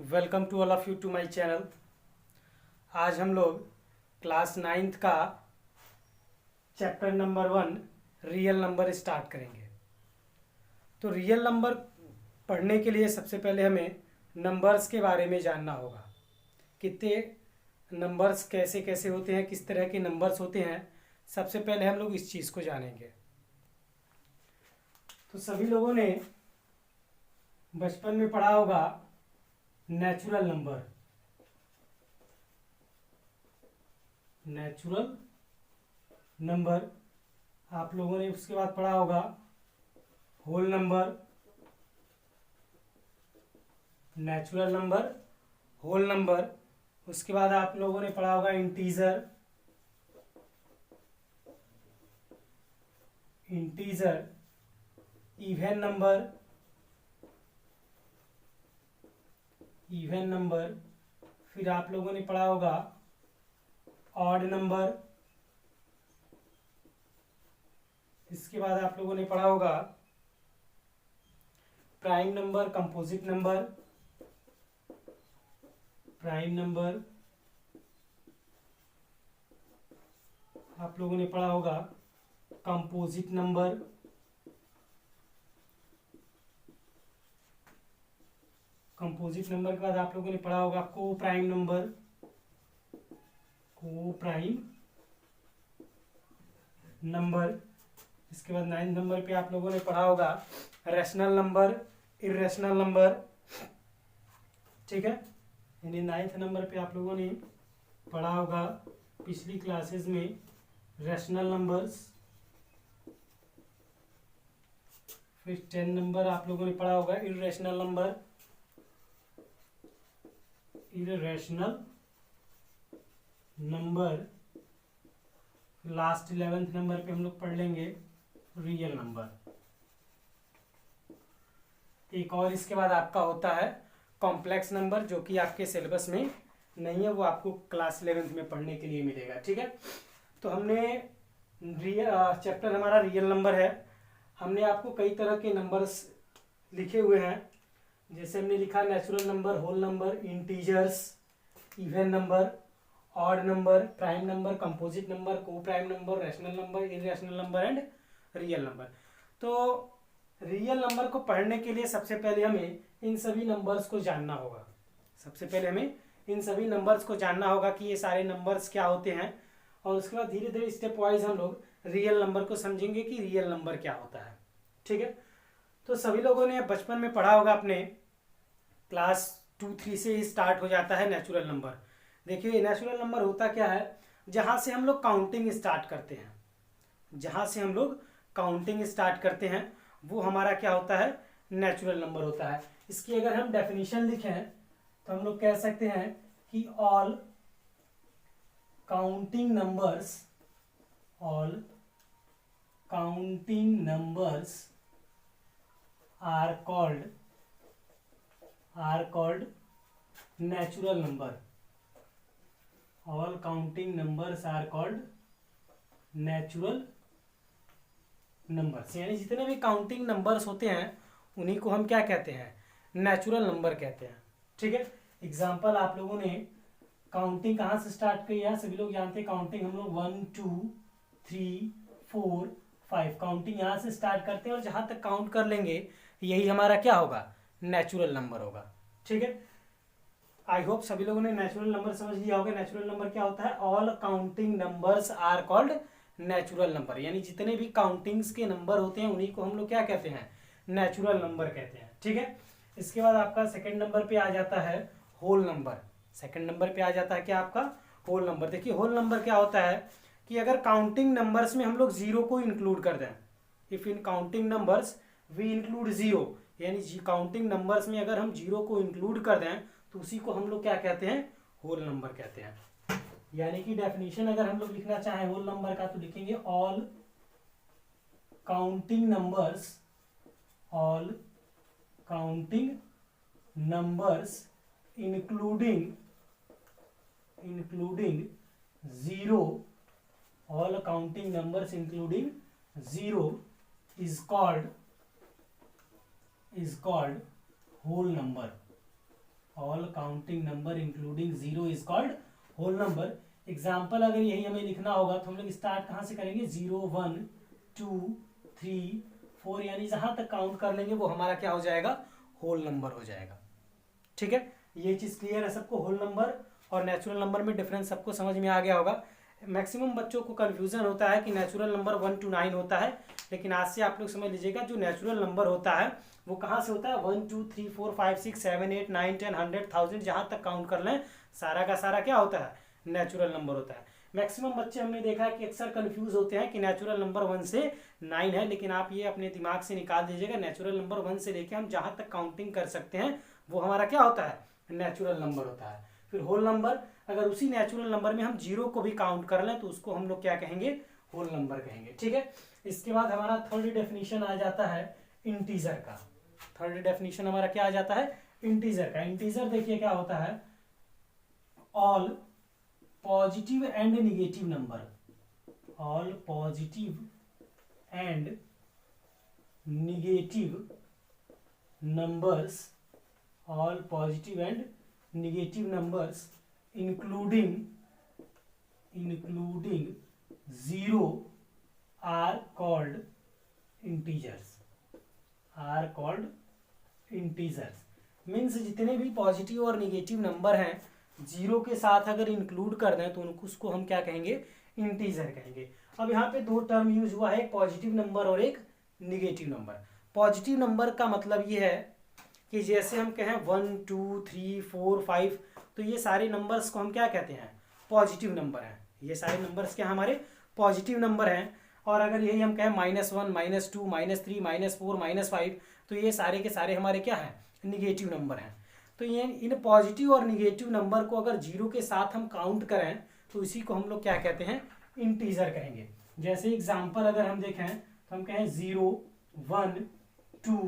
Welcome to all of you to my channel. आज हम लोग क्लास 9th का chapter number 1 real number start करेंगे। तो रियल नंबर पढ़ने के लिए सबसे पहले हमें नंबर्स के बारे में जानना होगा। कितने नंबर्स कैसे कैसे होते हैं, किस तरह के नंबर्स होते हैं, सबसे पहले हम लोग इस चीज़ को जानेंगे। तो सभी लोगों ने बचपन में पढ़ा होगा नेचुरल नंबर। नेचुरल नंबर आप लोगों ने उसके बाद पढ़ा होगा whole number. Natural number, whole number. उसके बाद आप लोगों ने पढ़ा होगा integer. Integer, even number. Even number. फिर आप लोगों ने पढ़ा होगा ऑड नंबर। इसके बाद आप लोगों ने पढ़ा होगा prime number, composite number. Prime number आप लोगों ने पढ़ा होगा कंपोजिट नंबर। कंपोजिट नंबर के बाद आप लोगों ने पढ़ा होगा को prime number. Coprime number. इसके बाद 9th नंबर पे आप लोगों ने पढ़ा होगा रैशनल नंबर, इरेशनल नंबर। ठीक है, यानी 9th नंबर पे आप लोगों ने पढ़ा होगा पिछली क्लासेस में रैशनल नंबर्स। फिर 10 नंबर आप लोगों ने पढ़ा होगा irrational number. Irrational number. Last 11th number पे हम लोग पढ़ लेंगे रियल नंबर। एक और इसके बाद आपका होता है कॉम्प्लेक्स नंबर, जो कि आपके सिलेबस में नहीं है, वो आपको क्लास 11th में पढ़ने के लिए मिलेगा। ठीक है, तो हमने चैप्टर हमारा रियल नंबर है। हमने आपको कई तरह के नंबर्स लिखे हुए हैं, जैसे हमने लिखा natural number, whole number, integers, even number, odd number, prime number, composite number, coprime number, rational number, irrational number and real number. तो रियल नंबर को पढ़ने के लिए सबसे पहले हमें इन सभी नंबर्स को जानना होगा। सबसे पहले हमें इन सभी नंबर्स को जानना होगा कि ये सारे नंबर्स क्या होते हैं, और उसके बाद धीरे धीरे स्टेप वाइज हम लोग रियल नंबर को समझेंगे कि रियल नंबर क्या होता है। ठीक है, तो सभी लोगों ने बचपन में पढ़ा होगा, अपने क्लास 2-3 से ही स्टार्ट हो जाता है नेचुरल नंबर। देखिए नेचुरल नंबर होता क्या है, जहां से हम लोग काउंटिंग स्टार्ट करते हैं। जहां से हम लोग काउंटिंग स्टार्ट करते हैं वो हमारा क्या होता है, नेचुरल नंबर होता है। इसकी अगर हम डेफिनेशन लिखें तो हम लोग कह सकते हैं कि all counting numbers, all counting numbers are called natural number. All counting numbers are called natural numbers, यानी जितने भी काउंटिंग नंबर्स होते हैं उन्हीं को हम क्या कहते हैं, नेचुरल नंबर कहते हैं। ठीक है, एग्जांपल आप लोगों ने काउंटिंग कहाँ से स्टार्ट की है, सभी लोग जानते हैं काउंटिंग हम लोग 1 2 3 4 5 काउंटिंग यहाँ से स्टार्ट करते हैं, और जहां तक काउंट कर लेंगे यही हमारा क्या होगा, नेचुरल नंबर होगा। ठीक है, आई होप सभी लोगों ने नेचुरल नंबर समझ लिया होगा। नेचुरल नंबर क्या होता है, all counting numbers are called natural number, यानी जितने भी काउंटिंग्स के नंबर होते हैं उन्हीं को हम लोग क्या कहते हैं, नेचुरल नंबर कहते हैं। ठीक है, इसके बाद आपका सेकंड नंबर पे आ जाता है होल नंबर। सेकंड नंबर पे आ जाता है क्या आपका, होल नंबर। देखिए होल नंबर क्या होता है कि अगर काउंटिंग नंबर्स में हम लोग जीरो को इंक्लूड कर दें, if in counting numbers we include zero, यानी काउंटिंग नंबर्स में अगर हम जीरो को इंक्लूड कर दें तो उसी को हम लोग क्या कहते हैं, होल नंबर कहते हैं। यानी कि डेफिनेशन अगर हम लोग लिखना चाहें होल नंबर का तो लिखेंगे all counting numbers, all counting numbers including zero, all counting numbers including zero is called whole number. All counting number including zero is called whole number. Example अगर यही हमें लिखना होगा तो हम लोग स्टार्ट कहाँ से करेंगे, 0 1 2 3 4, यानी जहां तक काउंट कर लेंगे वो हमारा क्या हो जाएगा, होल नंबर हो जाएगा। ठीक है, ये चीज क्लियर है सबको। होल नंबर और नेचुरल नंबर में डिफरेंस सबको समझ में आ गया होगा। मैक्सिमम बच्चों को कंफ्यूजन होता है कि नेचुरल नंबर 1 to 9 होता है, लेकिन आज से आप लोग समझ लीजिएगा जो नेचुरल नंबर होता है वो कहाँ से होता है, 1 2 3 4 5 6 7 8 9 10 100 1000 जहां तक काउंट कर लें सारा का सारा क्या होता है, नेचुरल नंबर होता है। मैक्सिमम बच्चे हमने देखा है कि अक्सर कंफ्यूज होते हैं कि नेचुरल नंबर 1 से 9 है, लेकिन आप ये अपने दिमाग से निकाल दीजिएगा, नेचुरल नंबर 1 से लेके हम जहां तक काउंटिंग कर सकते हैं वो हमारा क्या होता है, नेचुरल नंबर होता है। फिर होल नंबर, अगर उसी नेचुरल नंबर में हम जीरो को भी काउंट कर लें तो उसको हम लोग क्या कहेंगे, होल नंबर कहेंगे। ठीक है, इसके बाद हमारा थर्ड डेफिनेशन आ जाता है इंटीजर का। थर्ड डेफिनेशन हमारा क्या आ जाता है, इंटीजर का। इंटीजर देखिए क्या होता है, all positive and negative number, all positive and negative numbers, all positive and negative numbers including zero are called integers, are called integers। Means जितने भी पॉजिटिव और निगेटिव नंबर हैं जीरो के साथ अगर इंक्लूड कर दें तो उनको उसको हम क्या कहेंगे, इंटीजर कहेंगे। अब यहाँ पे दो टर्म यूज हुआ है, एक पॉजिटिव नंबर और एक निगेटिव नंबर। पॉजिटिव नंबर का मतलब ये है कि जैसे हम कहें 1 2 3 4 5, तो ये सारे नंबर्स को हम क्या कहते हैं, पॉजिटिव नंबर हैं। ये सारे नंबर्स क्या हमारे पॉजिटिव नंबर हैं। और अगर यही हम कहें -1 -2 -3 -4 -5, तो ये सारे के सारे हमारे क्या हैं, निगेटिव नंबर हैं। तो ये इन पॉजिटिव और निगेटिव नंबर को अगर जीरो के साथ हम काउंट करें तो इसी को हम लोग क्या कहते हैं, इंटीजर कहेंगे। जैसे एग्जाम्पल अगर हम देखें तो हम कहें 0 1 2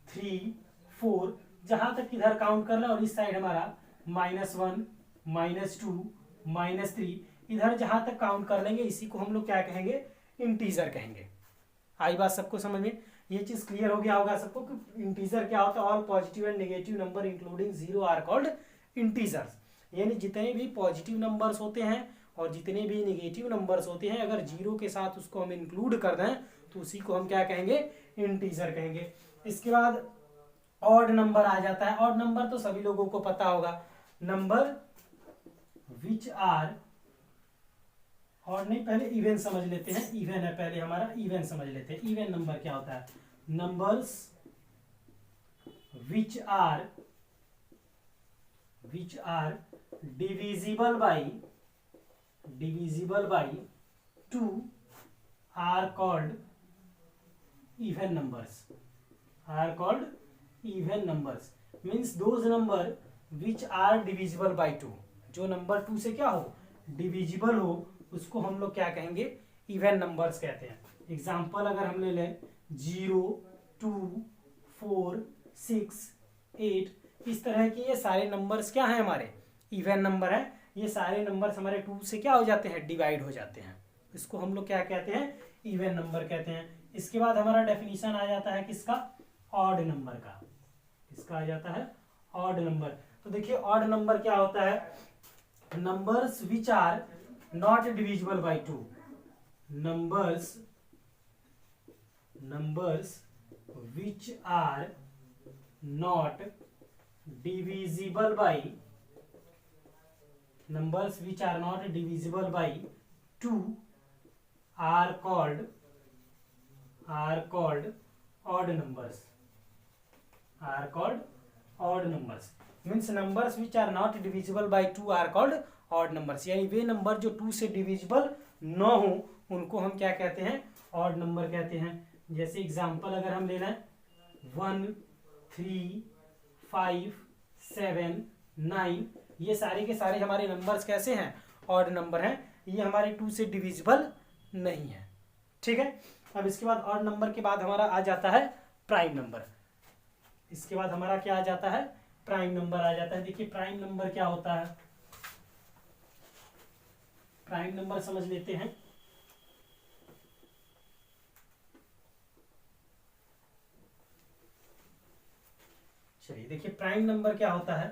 3 4, जहां तक इधर काउंट कर लें और इस साइड हमारा -1 -2 -3, इधर जहां तक काउंट कर लेंगे इसी को हम लोग क्या कहेंगे, इंटीजर कहेंगे। आई बात सबको समझ में, ये चीज क्लियर हो गया होगा सबको कि इंटीजर क्या होता है, all positive and negative number including zero are called integers. यानी जितने भी पॉजिटिव नंबर्स होते हैं और जितने भी नेगेटिव नंबर्स होते हैं अगर जीरो के साथ उसको हम इंक्लूड कर दें तो उसी को हम क्या कहेंगे, इंटीजर कहेंगे। इसके बाद ऑड नंबर आ जाता है। ऑड नंबर तो सभी लोगों को पता होगा, नंबर विच आर, और नहीं पहले इवन समझ लेते हैं, इवन है पहले हमारा, इवन समझ लेते हैं। इवन नंबर क्या होता है, numbers which are divisible by 2 are called even numbers, are called even numbers. Means those number which are divisible by 2, जो नंबर 2 से क्या हो, डिविजिबल हो, उसको हम लोग क्या कहेंगे, इवन नंबर्स कहते हैं। एग्जाम्पल अगर हम ले लें 0 2 4 6 8, इस तरह के ये सारे नंबर्स क्या हैं हमारे, इवन नंबर है। ये सारे नंबर्स हमारे 2 से क्या हो जाते हैं, डिवाइड हो जाते हैं, इसको हम लोग क्या कहते हैं, इवन नंबर कहते हैं। इसके बाद हमारा डेफिनेशन आ जाता है किसका, ऑड नंबर का। इसका आ जाता है ऑड नंबर। तो देखिए ऑड नंबर क्या होता है, numbers which are not divisible by 2, numbers which are not divisible by, numbers which are not divisible by 2 are called odd numbers, are called odd numbers। means numbers which are not divisible by 2 are called odd numbers। यानी वे number जो 2 से divisible न हो उनको हम क्या कहते हैं, ऑड नंबर कहते हैं। जैसे एग्जांपल अगर हम ले लें 1 3 5 7 9, ये सारे के सारे हमारे नंबर्स कैसे हैं, ऑड नंबर हैं, ये हमारे 2 से डिविजिबल नहीं है। ठीक है, अब इसके बाद ऑड नंबर के बाद हमारा आ जाता है प्राइम नंबर। इसके बाद हमारा क्या आ जाता है, प्राइम नंबर आ जाता है। देखिए प्राइम नंबर क्या होता है, प्राइम नंबर समझ लेते हैं। चलिए देखिए प्राइम नंबर क्या होता है,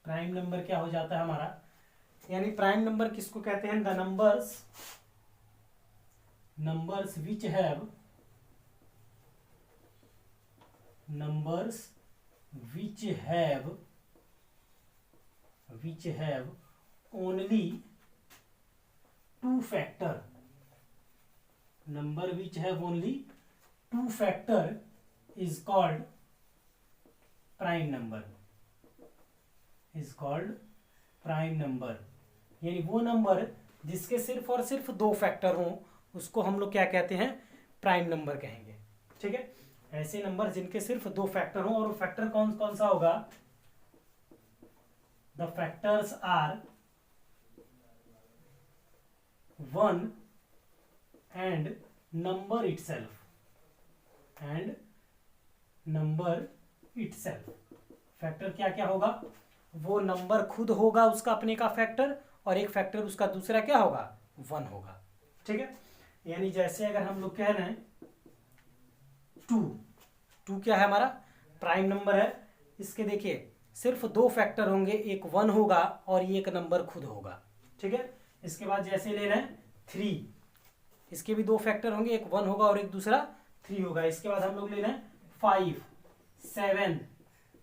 प्राइम नंबर क्या हो जाता है हमारा, यानी प्राइम नंबर किसको कहते हैं, the numbers which have only two factor, number which have only two factor is called prime number, यानी वो नंबर जिसके सिर्फ और सिर्फ दो फैक्टर हों उसको हम लोग क्या कहते हैं, प्राइम नंबर कहेंगे। ठीक है, ऐसे नंबर जिनके सिर्फ दो फैक्टर हों, और वो फैक्टर कौन कौन सा होगा, the factors are 1 and number itself, factor क्या क्या होगा, वो नंबर खुद होगा उसका अपने का फैक्टर, और एक फैक्टर उसका दूसरा क्या होगा, 1 होगा। ठीक है, यानी जैसे अगर हम लोग कह रहे हैं 2 क्या है हमारा, प्राइम नंबर है, इसके देखिए सिर्फ दो फैक्टर होंगे, एक 1 होगा और ये एक नंबर खुद होगा। ठीक है, इसके बाद जैसे ले रहे हैं 3, इसके भी दो फैक्टर होंगे, एक 1 होगा और एक दूसरा 3 होगा। इसके बाद हम लोग ले रहे हैं 5, 7,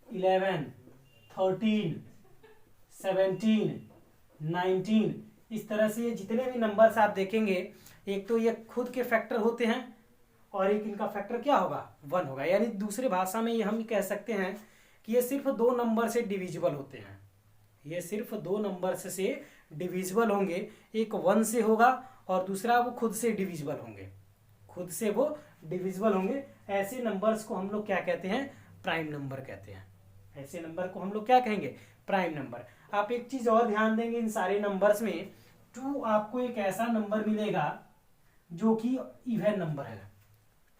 11, 13, 17, 19, इस तरह से ये जितने भी नंबर्स आप देखेंगे, एक तो ये खुद के फैक्टर होते हैं और एक इनका फैक्टर क्या होगा, 1 होगा। यानी दूसरी भाषा में ये हम कह सकते हैं कि ये सिर्फ दो नंबर से डिविजिबल होते हैं, ये सिर्फ दो नंबर से डिविजिबल होंगे, एक 1 से होगा और दूसरा वो खुद से डिविजिबल होंगे, ऐसे नंबर्स को हम लोग क्या कहते हैं, प्राइम नंबर कहते हैं। ऐसे नंबर को हम लोग क्या कहेंगे, प्राइम नंबर। आप एक चीज और ध्यान देंगे, इन सारे नंबर्स में 2 आपको एक ऐसा नंबर मिलेगा जो कि इवन नंबर है,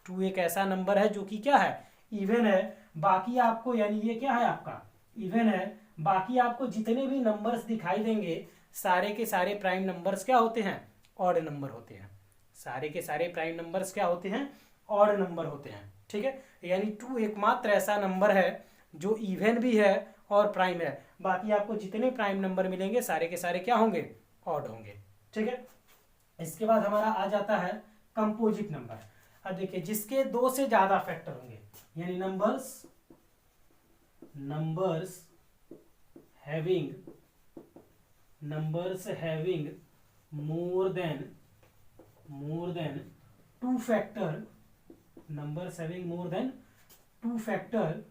2 एक ऐसा नंबर है जो कि क्या है, इवन है। बाकी आपको, यानी ये क्या है आपका, इवन है, बाकी आपको जितने भी नंबर्स दिखाई देंगे सारे के सारे प्राइम नंबर्स क्या होते हैं, ऑड नंबर होते हैं। सारे के सारे प्राइम नंबर्स क्या होते हैं, ऑड नंबर होते हैं। ठीक है, यानी 2 एकमात्र ऐसा नंबर है जो इवन भी है और प्राइम है, बाकी आपको जितने प्राइम नंबर मिलेंगे सारे के सारे क्या होंगे, ऑड होंगे। ठीक है, इसके बाद हमारा आ जाता है कंपोजिट नंबर। अब देखिए जिसके 2 से ज्यादा फैक्टर होंगे, यानी numbers having more than 2 factor, numbers having more than 2 factor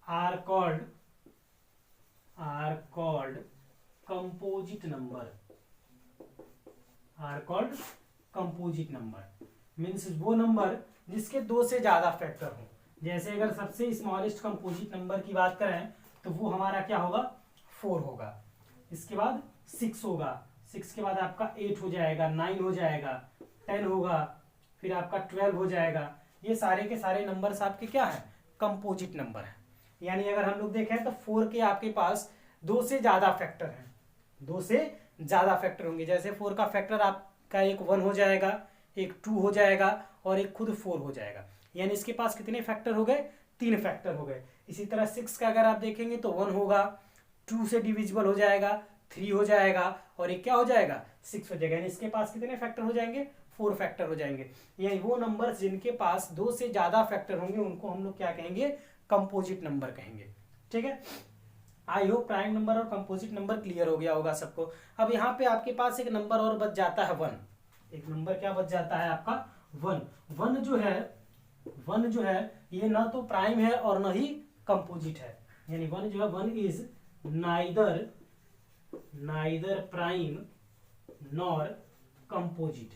are called composite number, means वो नंबर जिसके 2 से ज्यादा फैक्टर हो। जैसे अगर सबसे स्मॉलेस्ट कंपोजिट नंबर की बात करें तो वो हमारा क्या होगा, 4 होगा, इसके बाद 6 होगा, 6 के बाद आपका 8 हो जाएगा, 9 हो जाएगा, 10 होगा, फिर आपका 12 हो जाएगा। ये सारे के सारे नंबर्स आपके क्या है, कंपोजिट नंबर है। यानी अगर हम लोग देखें तो 4 के आपके पास 2 से ज्यादा फैक्टर हैं, 2 से ज्यादा फैक्टर होंगे। जैसे 4 का फैक्टर आपका एक 1 हो जाएगा, एक 2 हो जाएगा और एक खुद 4 हो जाएगा। यानी इसके पास कितने फैक्टर हो गए, 3 फैक्टर हो गए। इसी तरह 6 का अगर आप देखेंगे तो 1 होगा, 2 से डिविजिबल हो जाएगा, 3 हो जाएगा और एक क्या हो जाएगा, 6 हो जाएगा। यानी इसके पास कितने फैक्टर हो जाएंगे, 4 फैक्टर हो जाएंगे। यानी वो नंबर्स जिनके पास 2 से ज्यादा फैक्टर होंगे उनको हम लोग क्या कहेंगे, कंपोजिट नंबर कहेंगे। ठीक है, आई होप प्राइम नंबर और कंपोजिट नंबर क्लियर हो गया होगा सबको। अब यहाँ पे आपके पास एक नंबर और बच जाता है 1, एक नंबर क्या बच जाता है आपका 1। 1 जो है ये ना तो प्राइम है और ना ही कंपोजिट है। यानी 1 जो है, 1 is neither prime nor composite,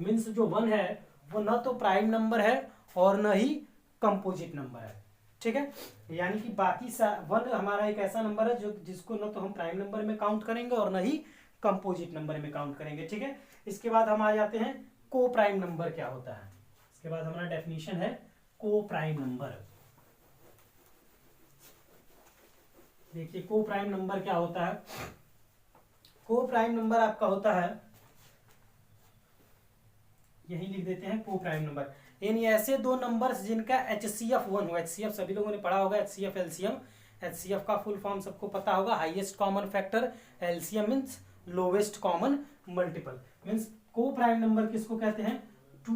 means जो 1 है वो ना तो प्राइम नंबर है और ना ही कंपोजिट नंबर है। ठीक है, यानी कि बाकी 1 हमारा एक ऐसा नंबर है जो जिसको ना तो हम प्राइम नंबर में काउंट करेंगे और ना ही कंपोजिट नंबर में काउंट करेंगे। ठीक है, इसके बाद हम आ जाते हैं को प्राइम नंबर क्या होता है। इसके बाद हमारा डेफिनेशन है को प्राइम नंबर। देखिए को प्राइम नंबर क्या होता है, को प्राइम नंबर आपका होता है, यही लिख देते हैं को प्राइम नंबर। यानी ऐसे दो नंबर्स जिनका HCF 1 हो। HCF सभी लोगों ने पढ़ा होगा, HCF LCM। HCF का फुल फॉर्म सबको पता होगा, highest common factor. LCM means lowest common multiple. Means coprime number किसको कहते हैं? Two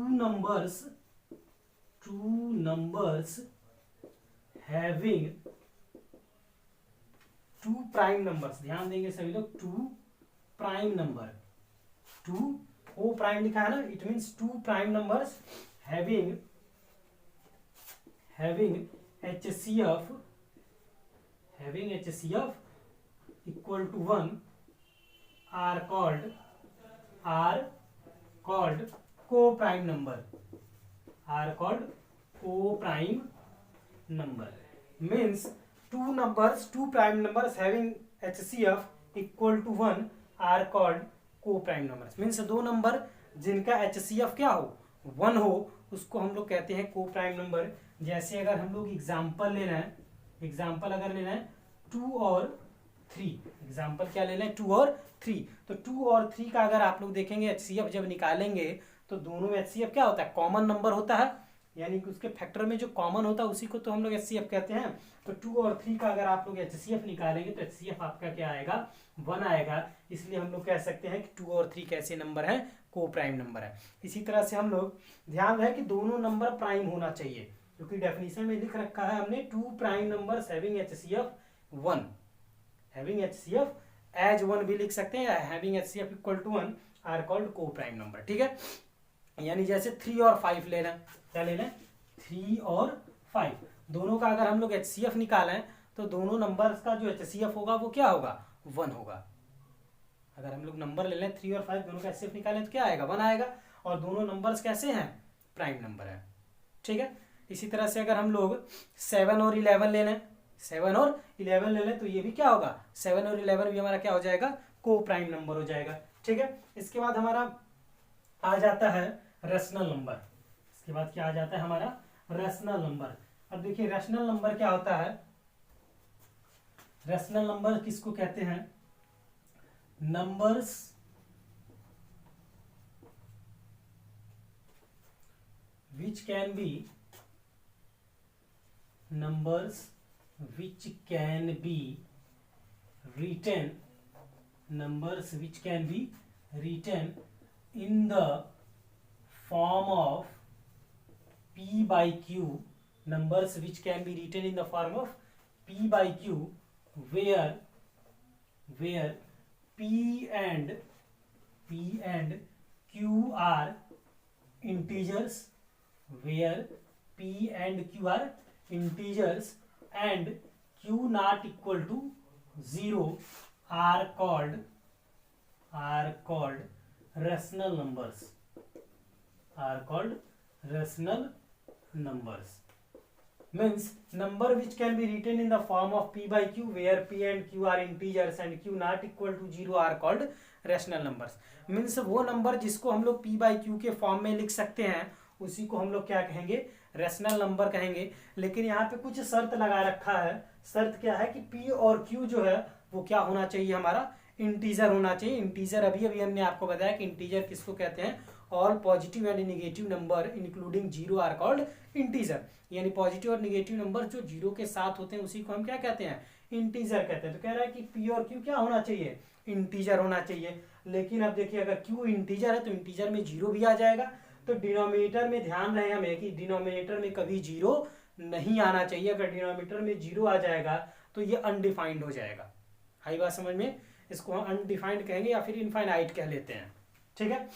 numbers having two prime numbers, ध्यान देंगे सभी लोग, two prime number, two o prime लिखा है ना, it means two prime numbers having HCF equal to 1 are called co-prime number, means two prime numbers having HCF equal to 1 are called co-prime numbers। Means दो number जिनका HCF क्या हो? 1 हो, उसको हम लोग कहते हैं को प्राइम नंबर। जैसे अगर हम लोग एग्जाम्पल अगर लेना है 2 और 3, एग्जाम्पल क्या लेना है? 2 और 3। तो 2 और 3 का अगर आप लोग देखेंगे HCF जब निकालेंगे तो दोनों में HCF क्या होता है? कॉमन नंबर होता है, यानी कि उसके फैक्टर में जो कॉमन होता है उसी को तो हम लोग HCF कहते हैं। तो 2 और 3 का अगर आप लोग HCF निकालेंगे तो HCF आपका क्या आएगा? 1 आएगा। इसलिए हम लोग कह सकते हैं कि 2 और 3 कैसे नंबर हैं? को प्राइम नंबर है। इसी तरह से हम लोग ध्यान रहे कि दोनों नंबर प्राइम होना चाहिए, क्योंकि डेफिनेशन में लिख रखा है हमने two prime numbers having HCF 1, having HCF as 1 भी लिख सकते हैं, having HCF equal to 1 are called coprime number. ठीक है, यानी जैसे 3 और 5 लेना, क्या लेना? 3 और 5 दोनों का अगर हम लोग HCF निकालें तो दोनों नंबर्स का जो HCF होगा वो क्या होगा? 1 होगा। अगर हम लोग नंबर ले लें 3 और 5 दोनों का HCF निकालें तो क्या आएगा? 1 आएगा। और दोनों नंबर्स कैसे हैं? प्राइम नंबर है। ठीक है, इसी तरह से अगर हम लोग 7 और 11 ले लें, 7 और 11 ले लें तो ये भी क्या होगा? 7 और 11 भी हमारा क्या हो जाएगा? को प्राइम नंबर हो जाएगा। ठीक है, इसके बाद हमारा आ जाता है रेशनल नंबर। इसके बाद क्या आ जाता है हमारा? Rational number. अब देखिए रेशनल नंबर क्या होता है? रेशनल नंबर किसको कहते हैं? numbers which can be written in the form of P by Q, numbers which can be written in the form of P by Q, where P and Q are integers, where P and Q are integers and Q not equal to 0 are called rational numbers, means number which can be written in the form of P by Q where P and Q are integers and Q not equal to 0 are called rational numbers। means वो number जिसको हम लोग P by Q के form में लिख सकते हैं उसी को हम लोग क्या कहेंगे? रैशनल नंबर कहेंगे। लेकिन यहाँ पे कुछ शर्त लगा रखा है। शर्त क्या है कि P और Q जो है वो क्या होना चाहिए? हमारा इंटीजर होना चाहिए। इंटीजर अभी हमने आपको बताया कि इंटीजर किसको कहते हैं? All positive and negative number including zero are called integer. यानी पॉजिटिव और नेगेटिव नंबर जो जीरो के साथ होते हैं उसी को हम क्या कहते हैं? इंटीजर कहते हैं। तो कह रहा है कि P और Q क्या होना चाहिए? इंटीजर होना चाहिए। लेकिन अब देखिए अगर Q इंटीजर है तो इंटीजर में जीरो भी आ जाएगा। तो डिनोमिनेटर में ध्यान रहे हमें कि डिनोमिनेटर में कभी जीरो नहीं आना चाहिए। अगर डिनोमिनेटर में जीरो आ जाएगा तो ये अनडिफाइंड हो जाएगा। हाई बात समझ में? इसको हम अनडिफाइंड कहेंगे या फिर इनफाइनाइट कह लेते हैं। ठीक है,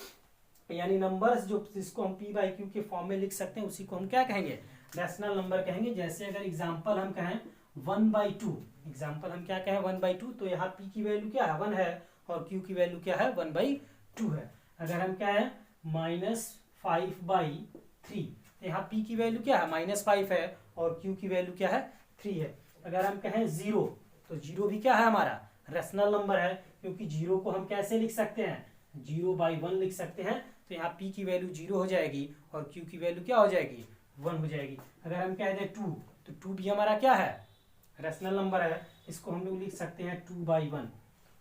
यानी नंबर्स जो जिसको हम P by Q के फॉर्म में लिख सकते हैं उसी को हम क्या कहेंगे? रैशनल नंबर कहेंगे। जैसे अगर एग्जांपल हम कहें 1/2, एग्जांपल हम क्या कहें? 1/2, तो यहाँ P की वैल्यू क्या है? 1 है और Q की वैल्यू क्या है? 1/2 है। अगर हम क्या है? -5/3, तो यहाँ P की वैल्यू क्या है? -5 है और Q की वैल्यू क्या है? 3 है। अगर हम कहें 0, तो 0 भी क्या है? हमारा रैशनल नंबर है, क्योंकि 0 को हम कैसे लिख सकते हैं? 0/1 लिख सकते हैं। तो यहाँ P की वैल्यू 0 हो जाएगी और Q की वैल्यू क्या हो जाएगी? 1 हो जाएगी। अगर हम कह दें 2, तो 2 भी हमारा क्या है? रैशनल नंबर है। इसको हम लोग लिख सकते हैं 2/1।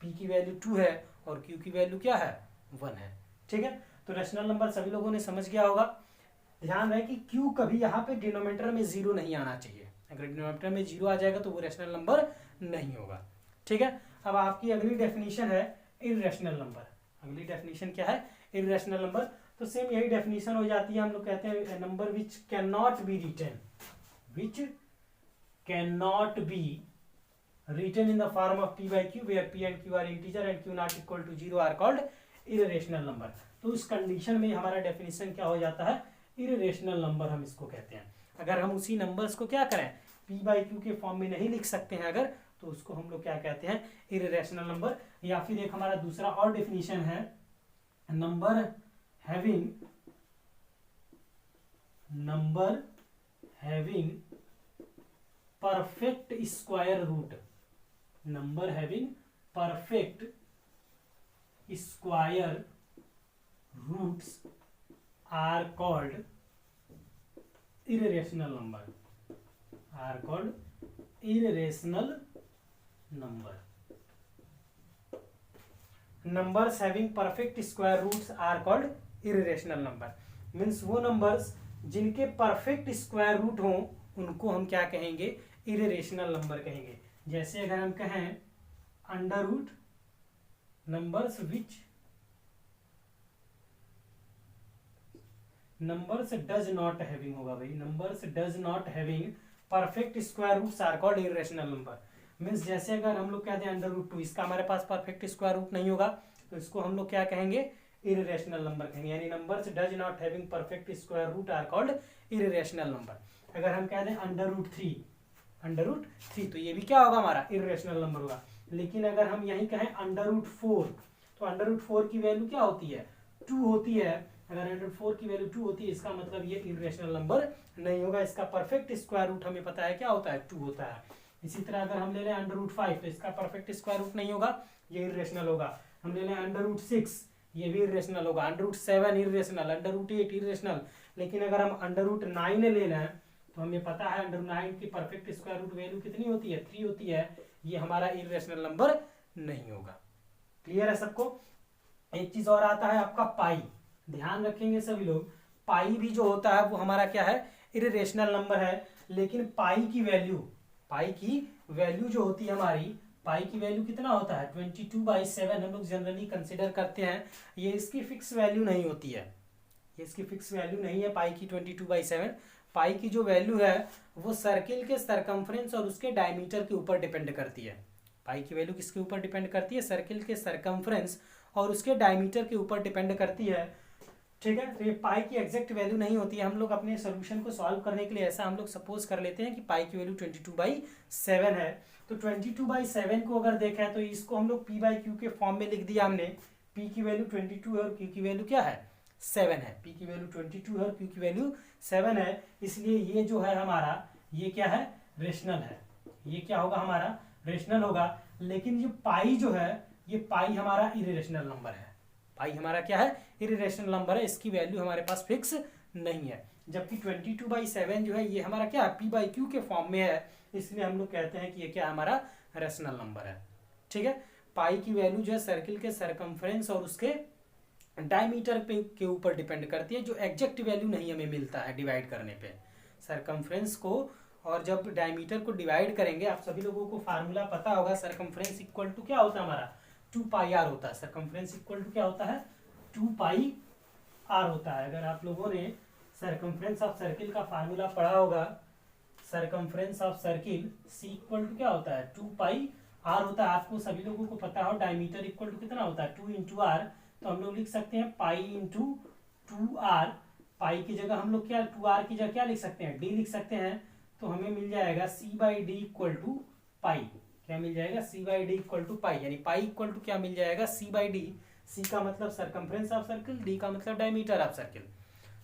P की वैल्यू 2 है और Q की वैल्यू क्या है? 1 है। ठीक है, तो रैशनल नंबर सभी लोगों ने समझ गया होगा। ध्यान रहे कि क्यू कभी यहाँ पे डिनोमिनेटर में जीरो नहीं आना चाहिए। अगर डिनोमिनेटर में जीरो आ जाएगा तो वो रेशनल नंबर नहीं होगा। ठीक है, अब आपकी अगली डेफिनेशन है इर्रेशनल नंबर। अगली डेफिनेशन क्या है? Irrational number. तो सेम यही डेफिनेशन हो जाती है, हम लोग कहते हैं number which can not be written, which can not be written in the form of p by q where p and q are integer and q not equal to 0 are called irrational number। तो उस condition में हमारा definition क्या हो जाता है? Irrational number हम इसको कहते हैं। अगर हम उसी नंबर्स को क्या करें, p by q के फॉर्म में नहीं लिख सकते हैं अगर, तो उसको हम लोग क्या कहते हैं? Irrational number. या फिर एक हमारा दूसरा और डेफिनेशन है number having perfect square root. Number having perfect square roots are called irrational number, are called irrational number. Numbers having perfect square roots are called irrational number. Means वो numbers जिनके perfect square root हों उनको हम क्या कहेंगे? Irrational number कहेंगे। जैसे अगर हम कहें under root numbers which numbers does not having होगा भाई, numbers does not having perfect square roots are called irrational number. Means जैसे अगर हम लोग कहते हैं अंडर रूट 2, इसका हमारे पास परफेक्ट स्क्वायर रूट नहीं होगा तो इसको हम लोग क्या कहेंगे? इररेशनल नंबर कहेंगे। यानी numbers does not having perfect square root are called irrational number. अगर हम कहते हैं अंडर रूट 3 तो ये भी क्या होगा? हमारा इररेशनल नंबर होगा। लेकिन अगर हम यही कहें अंडर रूट 4, तो अंडर रूट 4 की वैल्यू क्या होती है? 2 होती है। अगर अंडर रूट 4 की वैल्यू 2 होती है, इसका मतलब ये इररेशनल नंबर नहीं होगा। इसका परफेक्ट स्क्वायर रूट हमें पता है क्या होता है? 2 होता है। इसी तरह अगर हम ले लें अंडर रूट 5 तो इसका परफेक्ट स्क्वायर रूट नहीं होगा, ये इररेशनल होगा। हम ले लें अंडर रूट 6, ये भी इररेशनल होगा। Under root 7 irrational, under root 8 irrational. लेकिन अगर हम अंडर रूट 9 ले लें तो हमें पता है अंडर 9 की परफेक्ट स्क्वायर रूट वैल्यू कितनी होती है? 3 होती है। ये हमारा इररेशनल नंबर नहीं होगा। क्लियर है सबको? एक चीज और आता है आपका पाई। ध्यान रखेंगे सभी लोग, पाई भी जो होता है वो हमारा क्या है? इररेशनल नंबर है। लेकिन पाई की वैल्यू जो होती है हमारी, पाई की वैल्यू कितना होता है? 22/7 हम लोग जनरली कंसिडर करते हैं। ये इसकी फिक्स वैल्यू नहीं होती है, ये इसकी फिक्स वैल्यू नहीं है पाई की 22/7। पाई की जो वैल्यू है वो सर्किल के सरकमफ्रेंस और उसके डायमीटर के ऊपर डिपेंड करती है। पाई की वैल्यू किसके ऊपर डिपेंड करती है? सर्किल के सरकमफ्रेंस और उसके डायमीटर के ऊपर डिपेंड करती है। ठीक है, तो ये पाई की एग्जैक्ट वैल्यू नहीं होती है। हम लोग अपने सोल्यूशन को सॉल्व करने के लिए ऐसा हम लोग सपोज कर लेते हैं कि पाई की वैल्यू 22/7 है। तो 22/7 को अगर देखें तो इसको हम लोग p बाई क्यू के फॉर्म में लिख दिया हमने। p की वैल्यू 22 है और q की वैल्यू क्या है? 7 है। p की वैल्यू 22 है और q की वैल्यू 7 है। इसलिए ये जो है हमारा, ये क्या है? रेशनल है। ये क्या होगा? हमारा रेशनल होगा। लेकिन ये पाई जो है, ये पाई हमारा इररेशनल नंबर है। पाई हमारा क्या है? इररेशनल नंबर है। इसकी वैल्यू हमारे पास फिक्स नहीं है। जबकि 22/7 जो है ये हमारा क्या है? p बाई क्यू के फॉर्म में है। इसलिए हम लोग कहते हैं कि ये क्या हमारा रेशनल नंबर है। ठीक है, पाई की वैल्यू जो है सर्किल के सरकमफ्रेंस और उसके डायमीटर पे के ऊपर डिपेंड करती है, जो एग्जैक्ट वैल्यू नहीं हमें मिलता है डिवाइड करने पे। सरकमफ्रेंस को और जब डायमीटर को डिवाइड करेंगे, आप सभी लोगों को फार्मूला पता होगा, सरकमफ्रेंस इक्वल टू क्या होता है हमारा? 2πr होता है। सरकमफ्रेंस इक्वल टू क्या होता है? 2πr होता है। अगर आप लोगों ने सरकमफ्रेंस ऑफ सर्किल का फार्मूला पढ़ा होगा, circumference of circle c equal to क्या होता है? 2πr होता है। आपको सभी लोगों को पता हो डायमीटर इक्वल टू कितना होता है? 2 × r। तो हम लोग लिख सकते हैं पाई इंटू 2r। पाई की जगह हम लोग क्या 2r की जगह क्या लिख सकते हैं? d लिख सकते हैं। तो हमें मिल जाएगा c/d इक्वल टू पाई। क्या मिल जाएगा? c/d इक्वल टू पाई। यानी पाई इक्वल टू क्या मिल जाएगा? c/d। c का मतलब सरकमफ्रेंस ऑफ सर्किल, d का मतलब डायमीटर ऑफ सर्किल।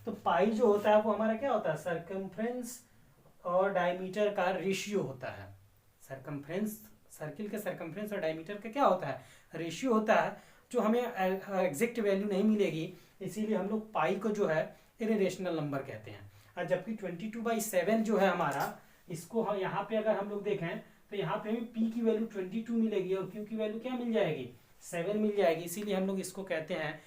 तो पाई जो होता है वो हमारा क्या होता है? सरकमफ्रेंस और डायमीटर का रेशियो होता है। सरकमफ्रेंस, सर्किल के सरकमफ्रेंस और डायमीटर का क्या होता है? रेशियो होता है, जो हमें एग्जैक्ट वैल्यू नहीं मिलेगी। इसीलिए हम लोग पाई को जो है इररेशनल नंबर कहते हैं। और जबकि 22/7 जो है हमारा, इसको हम यहाँ पे अगर हम लोग देखें तो यहाँ पे हमें p की वैल्यू 22 मिलेगी और q की वैल्यू क्या मिल जाएगी? 7 मिल जाएगी। इसीलिए हम लोग इसको कहते हैं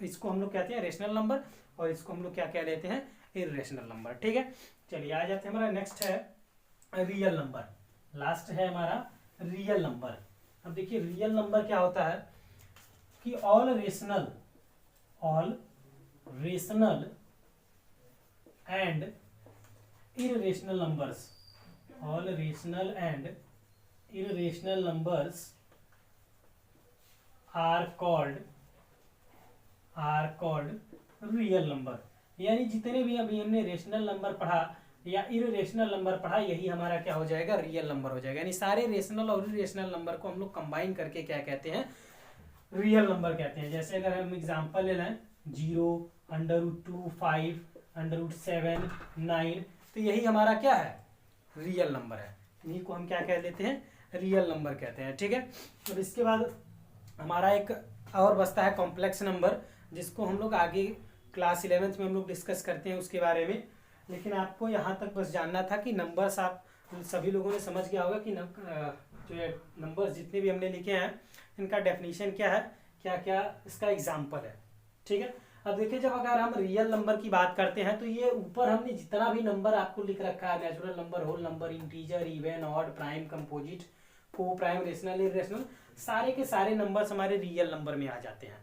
इसको हम लोग कहते हैं रेशनल नंबर और इसको हम लोग क्या कह लेते हैं? Irrational number. ठीक है, चलिए आ जाते हैं, हमारा नेक्स्ट है रियल नंबर। लास्ट है हमारा रियल नंबर। अब देखिए रियल नंबर क्या होता है कि all rational and irrational numbers, all rational and irrational numbers are called real number. यानी जितने भी अभी हमने रेशनल नंबर पढ़ा या इरेशनल नंबर पढ़ा, यही हमारा क्या हो जाएगा, रियल नंबर हो जाएगा। यानी सारे रेशनल और इरेशनल नंबर को हम लोग कंबाइन करके क्या कहते हैं, रियल नंबर कहते हैं। जैसे अगर हम एग्जांपल ले लें 0, √2, 5, √7, 9, तो यही हमारा क्या है, रियल नंबर है। इन्हीं को हम क्या कह लेते हैं, रियल नंबर कहते हैं। ठीक है, और इसके बाद हमारा एक और बचता है कॉम्प्लेक्स नंबर, जिसको हम लोग आगे क्लास 11th में हम लोग डिस्कस करते हैं उसके बारे में। लेकिन आपको यहाँ तक बस जानना था कि नंबर्स आप सभी लोगों ने समझ गया होगा कि जो नंबर्स जितने भी हमने लिखे हैं इनका डेफिनेशन क्या है, क्या क्या इसका एग्जाम्पल है। ठीक है, अब देखिए जब अगर हम रियल नंबर की बात करते हैं तो ये ऊपर हमने जितना भी नंबर आपको लिख रखा है, natural number, whole number, integer, even, odd, prime, composite, coprime, rational, irrational, सारे के सारे नंबर्स हमारे रियल नंबर में आ जाते हैं।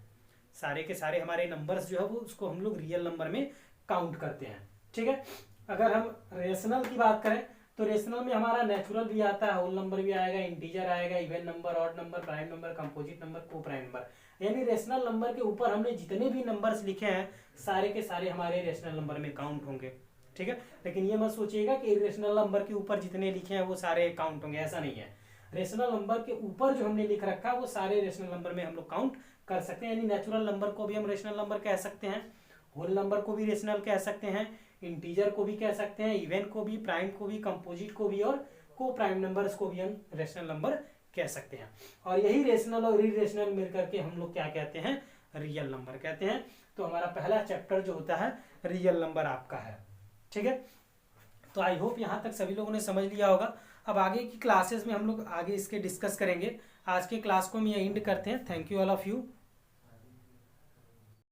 सारे के सारे हमारे नंबर्स जो है वो उसको हम लोग रियल नंबर में काउंट करते हैं। ठीक है, अगर हम रेशनल की बात करें तो रेशनल में हमारा नेचुरल भी आता है, होल नंबर भी आएगा, इंटीजर आएगा, even number, odd number, prime number, composite number, coprime number. यानी रेशनल नंबर के ऊपर हमने जितने भी नंबर्स लिखे हैं सारे के सारे हमारे रेशनल नंबर में काउंट होंगे। ठीक है, लेकिन ये मत सोचिएगा कि इरेशनल नंबर के ऊपर जितने लिखे हैं वो सारे काउंट होंगे, ऐसा नहीं है। रेशनल नंबर के ऊपर जो हमने लिख रखा है वो सारे रेशनल नंबर में हम लोग काउंट कर सकते हैं। यानी नेचुरल नंबर को भी हम रेशनल नंबर कह सकते हैं, होल नंबर को भी रेशनल कह सकते हैं, इंटीजर को भी कह सकते हैं, इवन को भी, प्राइम को भी, कंपोजिट को भी और को प्राइम नंबर्स को भी हम रेशनल नंबर कह सकते हैं। और यही रेशनल और इरेशनल मिलकर के हम लोग क्या कहते हैं, रियल नंबर कहते हैं। तो हमारा पहला चैप्टर जो होता है रियल नंबर आपका है। ठीक है, तो आई होप यहाँ तक सभी लोगों ने समझ लिया होगा। अब आगे की क्लासेस में हम लोग आगे इसके डिस्कस करेंगे। आज के क्लास को हम ये एंड करते हैं। Thank you all of you.